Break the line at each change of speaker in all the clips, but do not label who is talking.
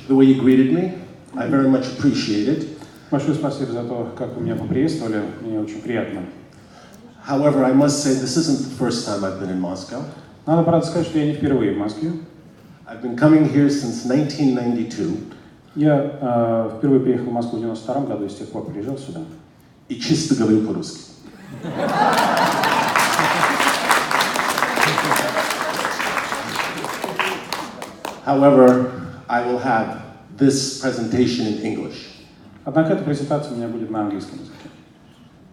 the way you greeted me. I very much appreciate it.
Большое спасибо за то, как вы меня поприветствовали. Мне очень приятно.
However, I must say this isn't the first time I've been in Moscow.
Надо, правда, сказать, что я не впервые в Москве.
I've been coming here since 1992.
Я впервые приехал в Москву в 92 году и с тех пор приезжал сюда.
И чисто говорю по-русски. However, I will have this presentation in English.
Однако эта презентация у меня будет на английском языке.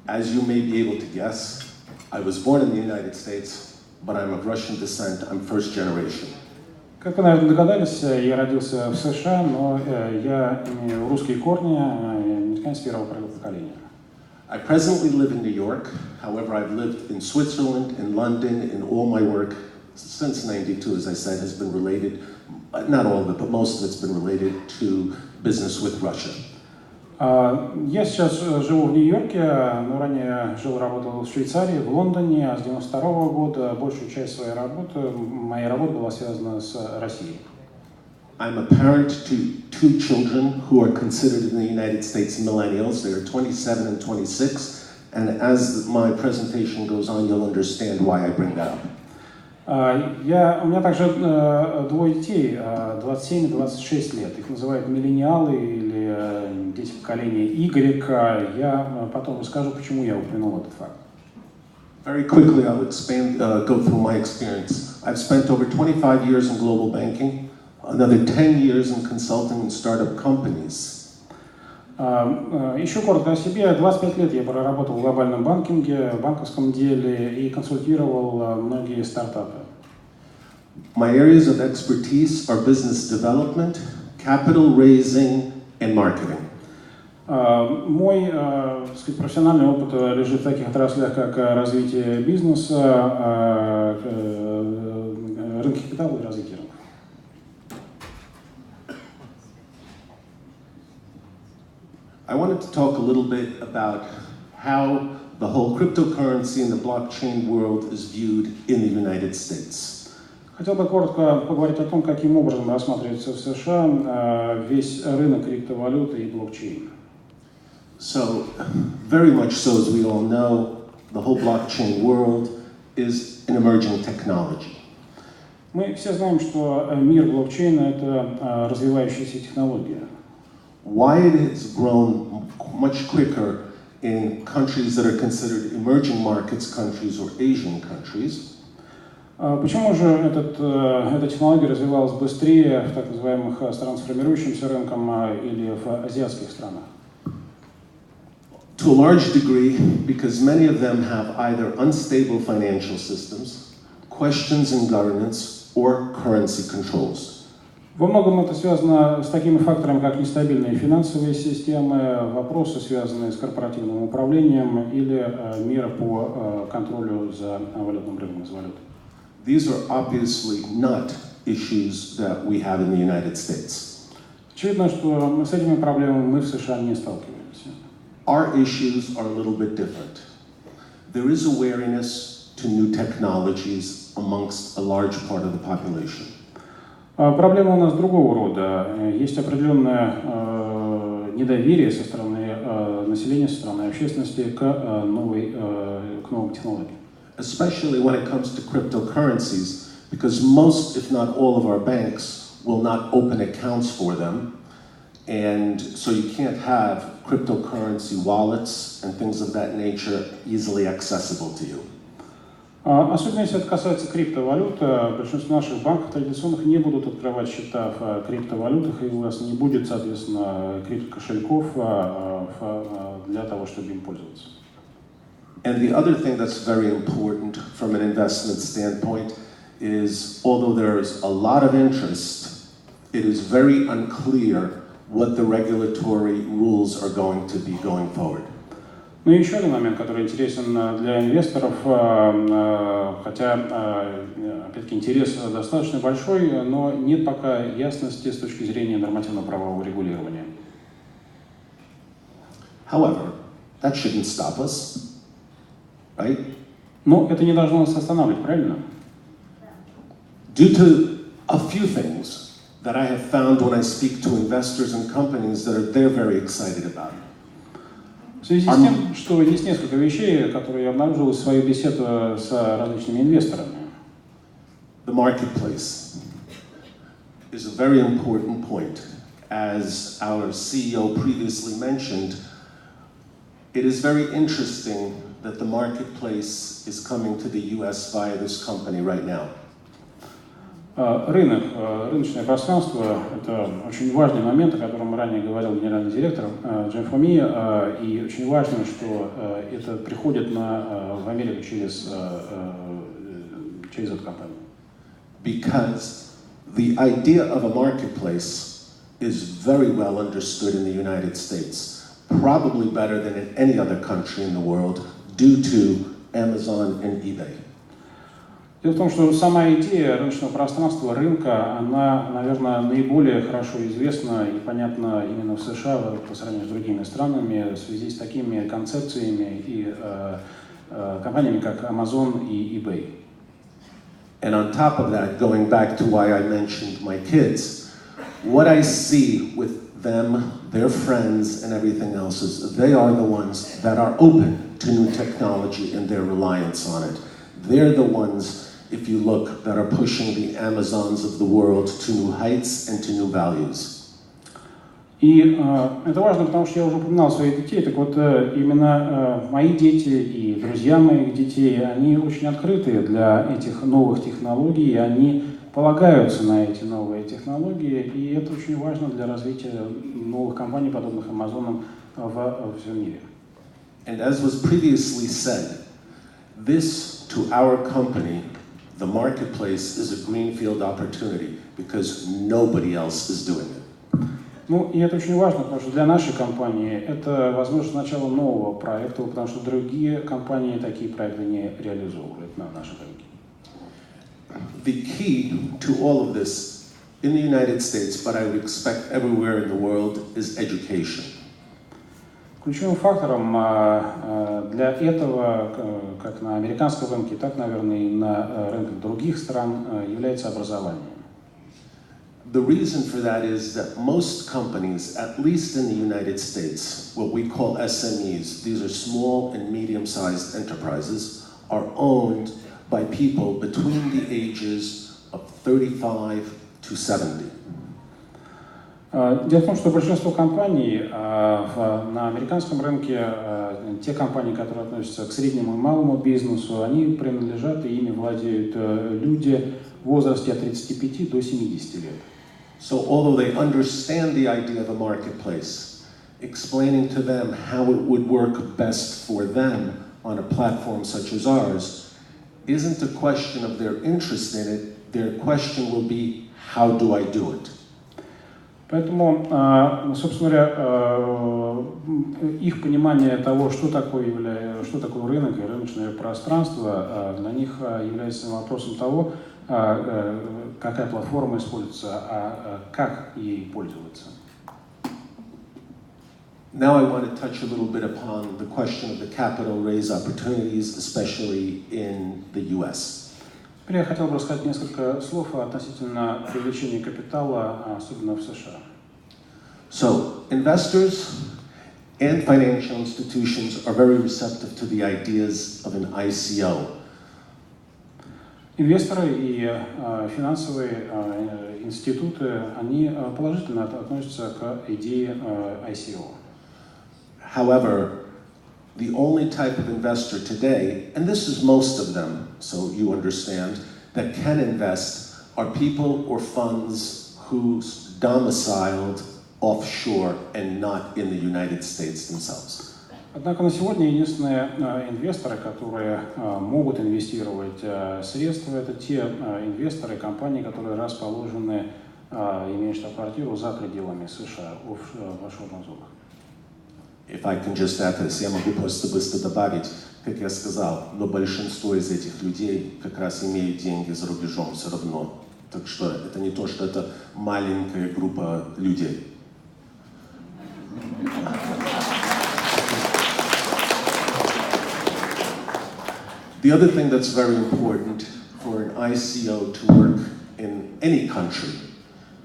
As you may be able to guess, I was born in the United States, but I'm of Russian descent. I'm first generation.
Как вы, наверное, догадались, я родился в США, но я имею русские корни, американец первого поколения.
I presently live in New York. However, I've lived in Switzerland, in London, and all my work since '92, as I said, has been related, not all of it, but most of it's been related to business with Russia.
Я сейчас живу в Нью-Йорке, но ранее жил и работал в Швейцарии, в Лондоне, а с 92 года большую часть моей работы была связана с Россией.
I'm a parent to two children who are considered in the United States millennials. They are 27 and 26, and as my presentation goes on, you'll understand why I bring that up.
У меня также двое детей, 27 и 26 лет. Их называют миллениалы или дети поколения Y. Я потом расскажу, почему я упомянул этот факт.
Very quickly, I'll go through my experience. I've spent over 25 years in global banking, another 10 years in consulting and startup companies.
Еще коротко о себе. 25 лет я проработал в глобальном банкинге, в банковском деле и консультировал многие стартапы.
My areas of expertise are business development, capital raising, and marketing.
Мой профессиональный опыт лежит в таких отраслях, как развитие бизнеса, рынки капитала и развитие рынков.
I wanted to talk a little bit about how the whole cryptocurrency and the blockchain world is viewed in the United States.
Хотел бы коротко поговорить о том, каким образом рассматривается в США весь рынок криптовалюты и блокчейна.
So, very much so, as we all know, the whole blockchain world is an emerging technology.
Мы все знаем, что мир блокчейна – это развивающаяся технология.
Why it has grown much quicker in countries that are considered emerging markets countries or Asian countries?
Почему же эта технология развивалась быстрее в так называемых странах с формирующимся рынком или в азиатских странах?
To a large degree, because many of them have either unstable financial systems, questions in governance, or currency controls.
Во многом это связано с такими факторами, как нестабильные финансовые системы, вопросы, связанные с корпоративным управлением или меры по контролю за валютным рынком, за валютой.
These are obviously not issues that we have in the United States.
Очевидно, что с этими проблемами мы в США не сталкиваемся.
Our issues are a little bit different. There is awareness to new technologies amongst a large part of the population.
Проблема у нас другого рода. Есть определенное недоверие со стороны населения, со стороны общественности к новым технологиям.
Especially when it comes to cryptocurrencies, because most, if not all of our banks will not open accounts for them. And so you can't have cryptocurrency wallets and things of that nature easily accessible to you.
Особенно если это касается криптовалют, большинство наших банков традиционных не будут открывать счета в криптовалютах, и у вас не будет, соответственно, криптокошельков для того, чтобы им пользоваться.
And the other thing that's very important from an investment standpoint is, although there is a lot of interest, it is very unclear what the regulatory rules are going to be going forward.
Ну и еще один момент, который интересен для инвесторов, хотя, опять-таки, интерес достаточно большой, но нет пока ясности с точки зрения нормативно-правового регулирования.
However, that shouldn't stop us, right?
Но это не должно нас останавливать, правильно?
Due to a few things. that I have found when I speak to investors and companies that they're very excited about.
В связи с тем, что есть несколько вещей, которые я обнаружил из своей беседы с различными инвесторами.
The marketplace is a very important point. As our CEO previously mentioned, it is very interesting that the marketplace is coming to the US via this company right now.
Рынок, рыночное пространство – это очень важный момент, о котором ранее говорил генеральный директор Джим Фоми, и очень важно, что это приходит в Америку через эту компанию.
Because the idea of a marketplace is very well understood in the United States, probably better than in any other country in the world, due to Amazon and eBay.
Дело в том, что сама идея рыночного пространства, рынка, она, наверное, наиболее хорошо известна и понятна именно в США по сравнению с другими странами в связи с такими концепциями и компаниями, как Amazon и eBay.
And on top of that, going back to why I mentioned my kids, what I see with them, their friends, and everything else is they are the ones that are open to new technology and their reliance on it. They're the ones, if you look, that are pushing the Amazons of the world to new heights and to new values.
И это важно, потому что я уже упоминал своих детей. Так вот, именно мои дети и друзья моих детей, они очень открыты для этих новых технологий, они полагаются на эти новые технологии, и это очень важно для развития новых компаний, подобных Амазонам, во всем мире.
And as was previously said, this to our company, the marketplace, is a greenfield opportunity because nobody else is doing it.
Ну, и это очень важно, потому что для нашей компании это возможность начала нового проекта, потому что другие компании такие проекты не реализовывают на нашем рынке.
The key to all of this in the United States, but I would expect everywhere in the world, is education.
Ключевым фактором для этого, как на американском рынке, так, наверное, и на рынках других стран, является образование.
The reason for that is that most companies, at least in the United States, what we call SMEs, these are small and medium-sized enterprises, are owned by people between the ages of 35 to 70.
Дело в том, что большинство компаний на американском рынке, те компании, которые относятся к среднему и малому бизнесу, они принадлежат и ими владеют люди в возрасте от 35 до 70 лет.
So although they understand the idea of a marketplace, explaining to them how it would work best for them on a platform such as ours isn't a question of their interest in it, their question will be, how do I do it?
Поэтому, собственно говоря, их понимание того, что такое рынок и рыночное пространство, для них является вопросом того, какая платформа используется, а как ей пользоваться.
Now I want to touch a little bit upon the question of the capital raise opportunities, especially in the US.
Теперь я хотел бы рассказать несколько слов относительно привлечения капитала, особенно в США.
So, investors and financial institutions are very receptive to the ideas of an ICO.
Инвесторы и финансовые институты, они положительно относятся к идее ICO.
However, the only type of investor today, and this is most of them, so you understand, that can invest are people or funds who's domiciled offshore and not in the United States themselves.
Однако на сегодня единственные инвесторы, которые могут инвестировать средства, это те инвесторы, компании, которые расположены, имеют штаб-квартиру за пределами США, в офшорных зонах.
If I can just add this, я могу просто быстро добавить, как я сказал, но большинство из этих людей как раз имеют деньги за рубежом все равно. Так что это не то, что это маленькая группа людей. The other thing that's very important for an ICO to work in any country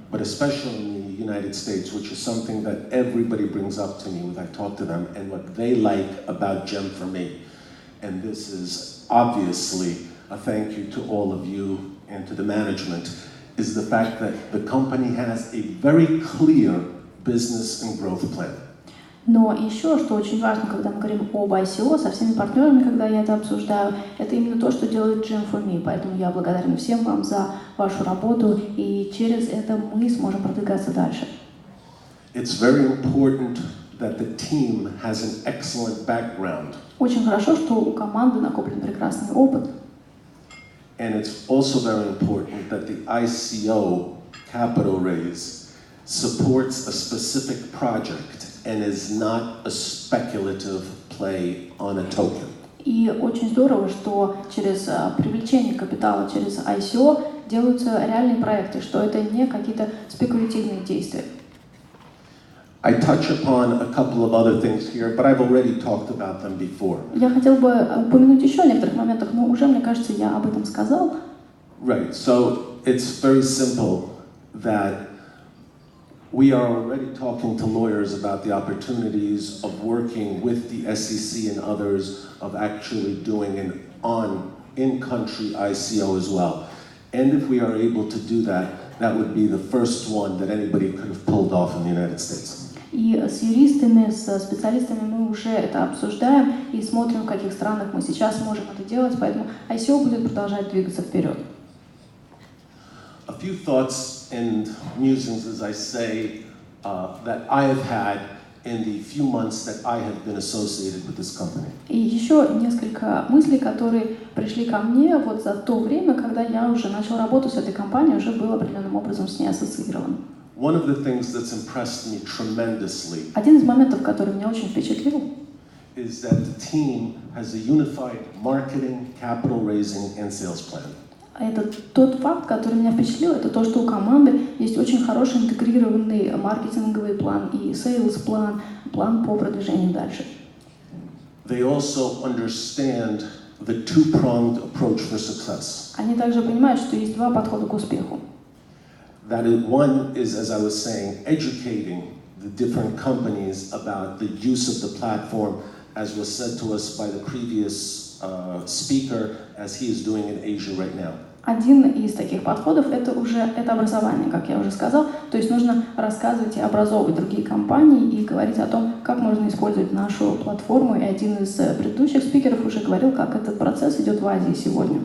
but especially in the United States, which is something that everybody brings up to me when I talk to them, and what they like about GEM for me. And this is obviously a thank you to all of you and to the management, is the fact that the company has a very clear business and growth plan.
Но еще, что очень важно, когда мы говорим об ICO, со всеми партнерами, когда я это обсуждаю, это именно то, что делает GEM for me. Поэтому я благодарен всем вам за вашу работу, и через это мы сможем продвигаться дальше.
It's very important that the team has an excellent background.
Очень хорошо, что у команды накоплен прекрасный опыт.
And it's also very important that the ICO capital raise supports a specific project and is not a speculative play on a token.
И очень здорово, что через привлечение капитала через ICO делаются реальные проекты, что это не какие-то спекулятивные действия.
I touch upon a couple of other things here, but I've already talked about them before.
Я хотел бы упомянуть еще о некоторых моментах, но уже, мне кажется, я об этом сказал.
Right, so it's very simple that we are already talking to lawyers about the opportunities of working with the SEC and others of actually doing an in-country ICO as well. And if we are able to do that, that would be the first one that anybody could have pulled off in the United States.
И с юристами, с специалистами мы уже это обсуждаем и смотрим, в каких странах мы сейчас можем это делать, поэтому ICO будет продолжать двигаться вперед.
A few thoughts and musings, as I say, that I have had in the few months that I have been associated with this company.
И еще несколько мыслей, которые пришли ко мне вот за то время, когда я уже начал работу с этой компанией, уже был определенным образом с ней ассоциирован.
One of the things that's impressed me tremendously
Один из моментов, который меня очень впечатлил,
is that the team has a unified marketing, capital raising, and sales plan.
это тот факт, который меня впечатлил, это то, что у команды есть очень хороший интегрированный маркетинговый план и сейлс план, план по продвижению дальше.
They also understand the two-pronged approach for success.
Они также понимают, что есть два подхода к успеху.
That is, one is, as I was saying, educating the different companies about the use of the platform, as was said to us by the previous speaker, as he is doing in Asia right now.
Один из таких подходов это образование, как я уже сказал. То есть нужно рассказывать и образовывать другие компании и говорить о том, как можно использовать нашу платформу. И один из предыдущих спикеров уже говорил, как этот процесс идет в Азии сегодня.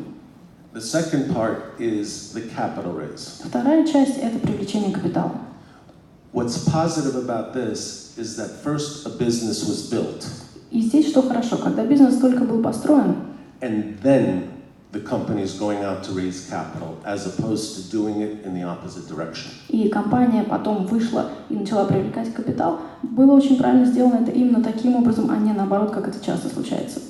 The second part is the capital raise.
Вторая часть это привлечение капитала.
What's positive about this is that first a business was built.
И здесь что хорошо, когда бизнес только был построен,
And then the company is going out to raise capital, as opposed to doing it in the opposite direction.
и компания потом вышла и начала привлекать капитал, было очень правильно сделано это именно таким образом, а не наоборот, как это часто случается.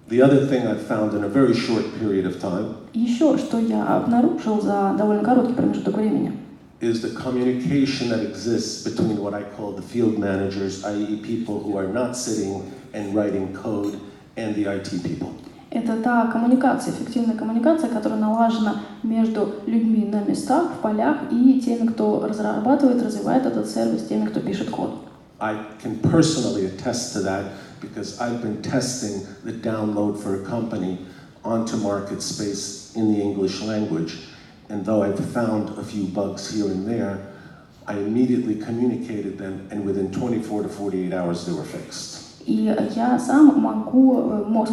The other thing I've found in a very short period of time
Еще что я обнаружил за довольно короткий промежуток времени,
is the communication that exists between what I call the field managers, i.e. people who are not sitting and writing code, and the IT people.
это та коммуникация, эффективная коммуникация, которая налажена между людьми на местах, в полях и теми, кто разрабатывает, развивает этот сервис, теми, кто пишет код.
I can personally attest to that because I've been testing the download for a company onto market space in the English language. And though I've found a few bugs here and there, I immediately communicated them, and within 24 to 48 hours they were fixed.
И я сам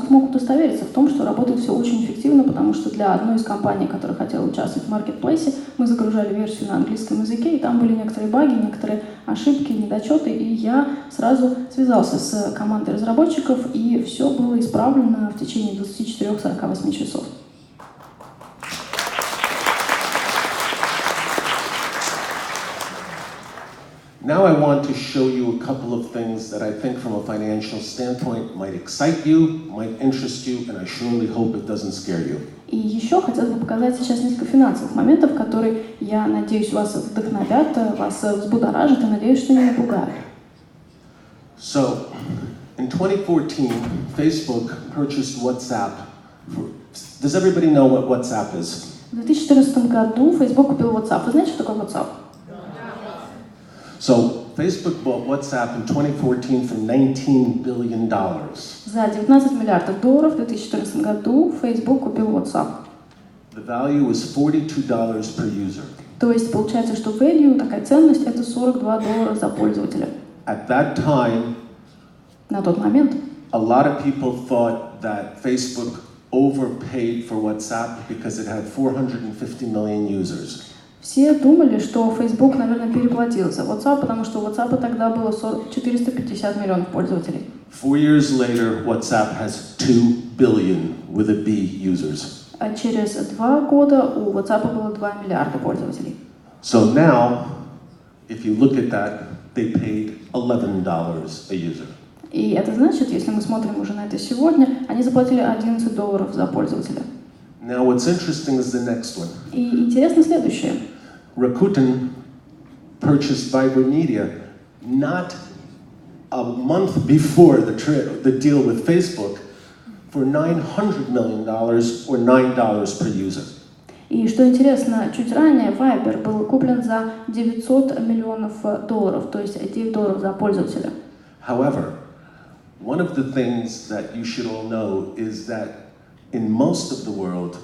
смог удостовериться в том, что работает все очень эффективно, потому что для одной из компаний, которая хотела участвовать в маркетплейсе, мы загружали версию на английском языке, и там были некоторые баги, некоторые ошибки, недочеты, и я сразу связался с командой разработчиков, и все было исправлено в течение 24-48 часов.
Now I want to show you a couple of things that I think from a financial standpoint might excite you, might interest you, and I surely hope it doesn't scare you.
И еще хотелось бы показать сейчас несколько финансовых моментов, которые, я надеюсь, вас вдохновят, вас взбудоражат и, надеюсь, что не напугают.
So, in 2014, Facebook purchased WhatsApp. Does everybody know what WhatsApp is?
В 2014 году Facebook купил WhatsApp. Вы знаете, что такое WhatsApp?
So Facebook bought WhatsApp in 2014 for $19 billion.
За 19 миллиардов долларов в 2014 году Facebook купил WhatsApp.
The value was $42 per user.
То есть получается, что value, такая ценность, это $42 за пользователя.
At that time,
На тот момент
a lot of people thought that Facebook overpaid for WhatsApp because it had 450 million users.
все думали, что Facebook, наверное, переплатил за WhatsApp, потому что у WhatsApp тогда было 450 миллионов пользователей.
4 years later, WhatsApp has 2 billion with a B users.
А через 2 года у WhatsApp было 2 миллиарда пользователей.
So now, if you look at that, they paid $11 a user.
И это значит, если мы смотрим уже на это сегодня, они заплатили $11 за пользователя.
Now what's interesting is the next one.
И интересно следующее.
Rakuten purchased Viber Media not a month before the deal with Facebook for $900 million or $9 per user.
И что интересно, чуть ранее Viber был куплен за $900 миллионов, то есть $9 за пользователя.
However, one of the things that you should all know is that in most of the world,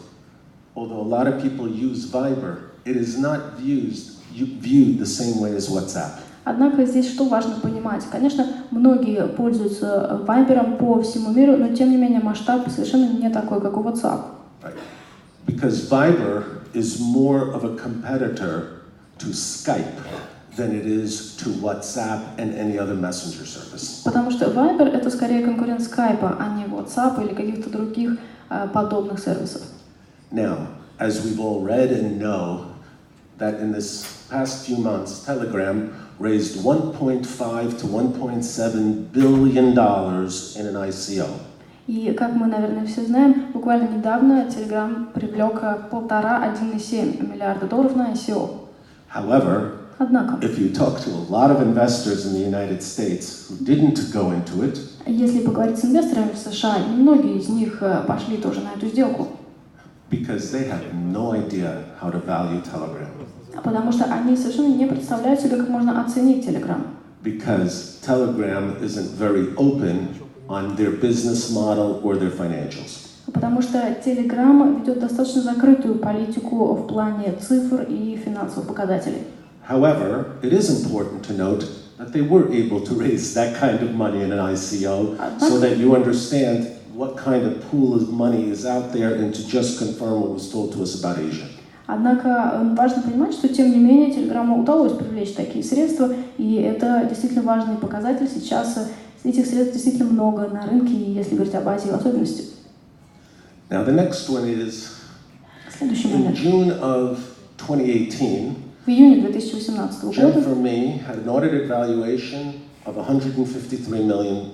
although a lot of people use Viber, it is not viewed the same way as WhatsApp.
Однако здесь что важно понимать? Конечно, многие пользуются Viber'ом по всему миру, но тем не менее масштаб совершенно не такой, как у WhatsApp.
Right. Because Viber is more of a competitor to Skype than it is to WhatsApp and any other messenger service.
Потому что Viber — это скорее конкурент Skype, а не WhatsApp или каких-то других подобных сервисов.
Now, as we've all read and know, that in this past few months, Telegram raised $1.5 to $1.7 billion in an ICO.
И, как мы, наверное, все знаем, буквально недавно Telegram привлек 1,7 миллиарда долларов на ICO.
However,
Однако,
if you talk to a lot of investors in the United States who didn't go into it,
если поговорить с инвесторами в США, немногие из них пошли тоже на эту сделку.
because they have no idea how to value Telegram.
Потому что они совершенно не представляют себе, как можно оценить Telegram.
Because Telegram isn't very open on their business model or their financials.
Потому что Telegram ведет достаточно закрытую политику в плане цифр и финансовых показателей.
However, it is important to note that they were able to raise that kind of money in an ICO so that you understand what kind of pool of money is out there and to just confirm what was told to us about Asia.
Однако важно понимать, что тем не менее Телеграму удалось привлечь такие средства, и это действительно важный показатель. Сейчас этих средств действительно много на рынке, если говорить об Азии в особенности.
Now the next one is
Следующий
in
момент.
June of 2018,
В июне 2018 года
Gen4Me had an audited valuation of $153 million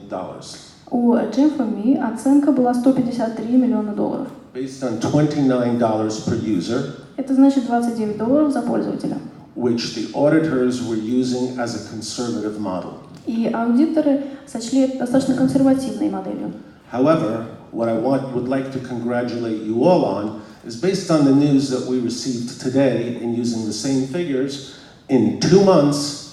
у Gen4Me оценка была $153 миллиона.
based on $29 per user,
Это значит $29 за пользователя.
which the auditors were using as a conservative model.
И аудиторы сочли это достаточно консервативной моделью.
However, what I would like to congratulate you all on is based on the news that we received today and using the same figures, in 2 months,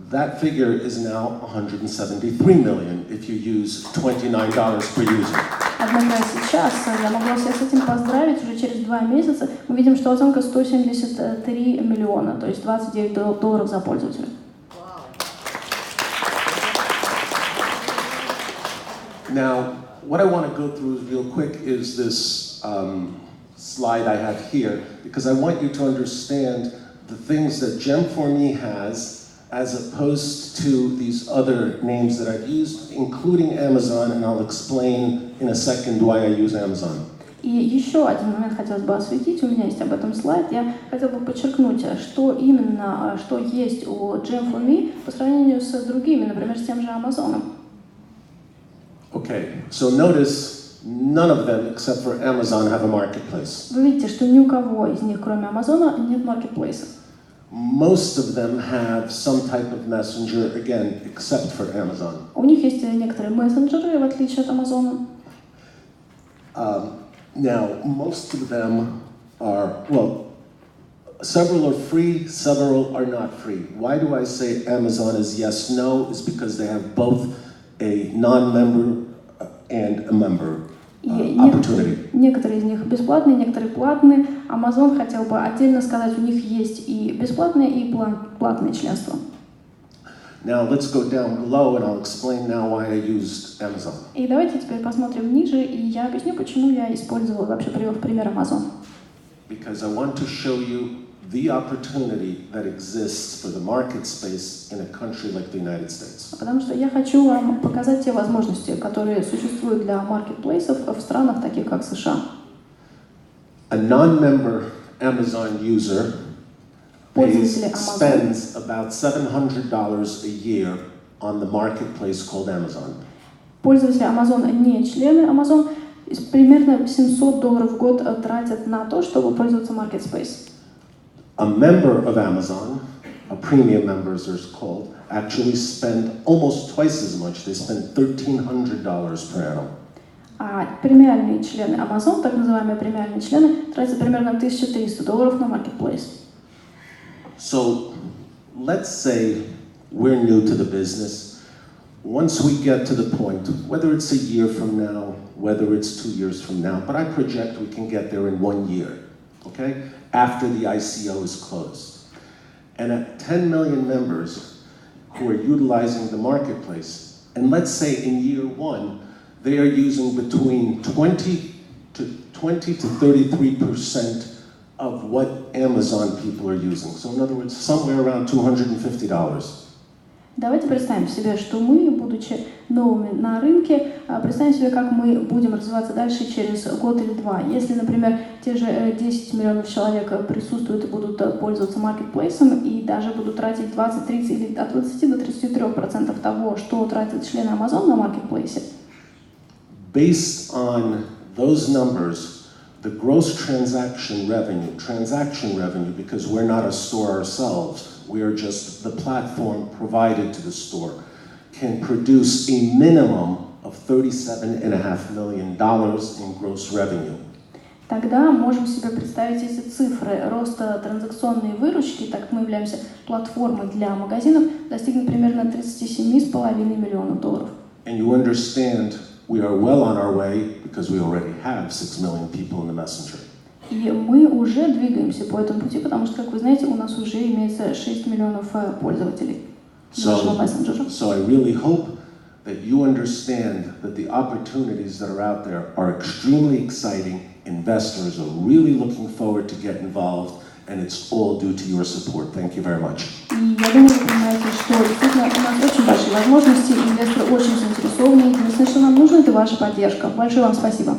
that figure is now $173 million if you use $29 per user.
Однако сейчас я могу всех с этим поздравить. Уже через 2 месяца мы видим, что оценка 173 миллиона, то есть $29 за пользователя.
Now, what I want to go through real quick is this slide I have here, because I want you to understand the things that Gen4Me has as opposed to these other names that I've used, including Amazon, and I'll explain in a second why I use Amazon.
И еще один момент хотелось бы осветить, у меня есть об этом слайд. Я хотела бы подчеркнуть, что именно, что есть у Gen4Me по сравнению с другими, например, с тем же Amazon.
Okay, so notice none of them except for Amazon have a marketplace.
Вы видите, что ни у кого из них, кроме Амазона, нет маркетплейса.
Most of them have some type of messenger, again, except for Amazon.
У них есть некоторые мессенджеры, в отличие от Амазона.
Now, most of them are, well, Several are free, several are not free. Why do I say Amazon is yes, no? It's because they have both a non-member and a member opportunity.
Некоторые из них бесплатные, некоторые платные. Amazon хотел бы отдельно сказать, у них есть и бесплатное, и платное членство.
Now let's go down below and I'll explain now why I used Amazon.
И давайте теперь посмотрим ниже, и я объясню, почему я использовала, вообще привел в пример Amazon.
Because I want to show you the opportunity that exists for the market space in a country like the United States.
Потому что я хочу вам показать те возможности, которые существуют для маркетплейсов в странах, таких как США.
A non-member Amazon user spends about $700 a year on the marketplace called Amazon.
Пользователи Amazon, не члены Amazon, примерно $700 в год тратят на то, чтобы пользоваться marketplace.
A member of Amazon, a premium member as they're called, actually spend almost twice as much. They spend $1,300 per annum.
А премиальные члены Amazon, так называемые премиальные члены, тратят примерно $1,300 на marketplace.
So, let's say we're new to the business. Once we get to the point, whether it's a year from now, whether it's 2 years from now, but I project we can get there in 1 year, okay? After the ICO is closed. And at 10 million members who are utilizing the marketplace, and let's say in year 1, they are using between 20 to 33% of what Amazon people are using. So in other words, somewhere around $250.
Давайте представим себе, что мы, будучи новыми на рынке, представим себе, как мы будем развиваться дальше через год или два. Если, например, те же 10 миллионов человек присутствуют и будут пользоваться маркетплейсом и даже будут тратить 20, 30 или от 20 до 33% того, что тратят члены Amazon на маркетплейсе.
Based on those numbers, the gross transaction revenue, because we're not a store ourselves, we are just the platform provided to the store, can produce a minimum of $37.5 million in gross revenue.
Тогда можем себе представить эти цифры. Роста транзакционной выручки, так как мы являемся платформой для магазинов, достигнет примерно $37,5 миллионов.
And you understand we are well on our way because we already have 6 million people in the messenger.
И мы уже двигаемся по этому пути, потому что, как вы знаете, у нас уже имеется 6 миллионов пользователей нашего мессенджера.
So I really hope that you understand that the opportunities that are out there are extremely exciting. Investors are really looking forward to get involved, and it's all due to your support. Thank you very much.
И я думаю, вы понимаете, что действительно у нас очень большие возможности, инвесторы очень заинтересованы. Единственное, что нам нужно, это ваша поддержка. Большое вам спасибо.